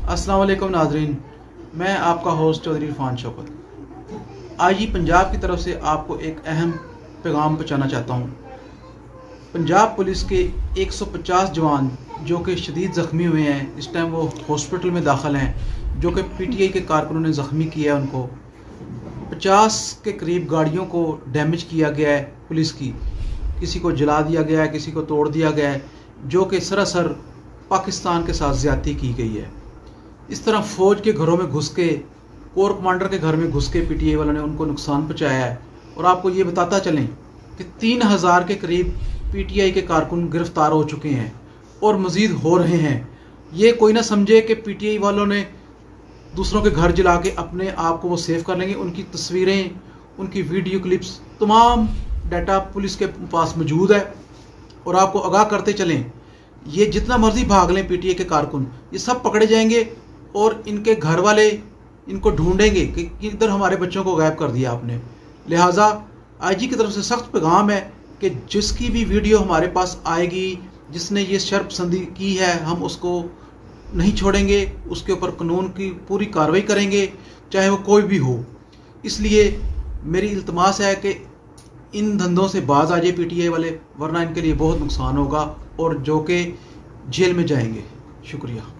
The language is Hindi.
अस्सलाम वालेकुम नाजरीन, मैं आपका होस्ट चौधरी इरफान शौकत आईजी पंजाब की तरफ से आपको एक अहम पैगाम पहुँचाना चाहता हूँ। पंजाब पुलिस के 150 जवान जो कि शदीद ज़ख्मी हुए हैं, इस टाइम वो हॉस्पिटल में दाखिल हैं, जो कि पीटीआई के कारकुनों ने ज़ख्मी किया है। उनको 50 के करीब गाड़ियों को डैमेज किया गया है पुलिस की, किसी को जला दिया गया है, किसी को तोड़ दिया गया है, जो कि सरासर पाकिस्तान के साथ ज़्यादती की गई है। इस तरह फ़ौज के घरों में घुस के, कोर कमांडर के घर में घुस के पीटीआई वालों ने उनको नुकसान पहुंचाया है। और आपको ये बताता चलें कि 3000 के करीब पीटीआई के कारकुन गिरफ्तार हो चुके हैं और मज़ीद हो रहे हैं। ये कोई ना समझे कि पीटीआई वालों ने दूसरों के घर जला के अपने आप को वो सेव कर लेंगे। उनकी तस्वीरें, उनकी वीडियो क्लिप्स, तमाम डाटा पुलिस के पास मौजूद है। और आपको आगाह करते चलें, ये जितना मर्जी भाग लें पीटीआई के कारकुन, ये सब पकड़े जाएंगे और इनके घर वाले इनको ढूंढेंगे कि इधर हमारे बच्चों को गायब कर दिया आपने। लिहाजा आईजी की तरफ से सख्त पैगाम है कि जिसकी भी वीडियो हमारे पास आएगी, जिसने ये शर्पसंदी की है, हम उसको नहीं छोड़ेंगे, उसके ऊपर कानून की पूरी कार्रवाई करेंगे, चाहे वो कोई भी हो। इसलिए मेरी इल्तमास है कि इन धंधों से बाज आ जाए पीटीआई वाले, वरना इनके लिए बहुत नुकसान होगा और जो कि जेल में जाएंगे। शुक्रिया।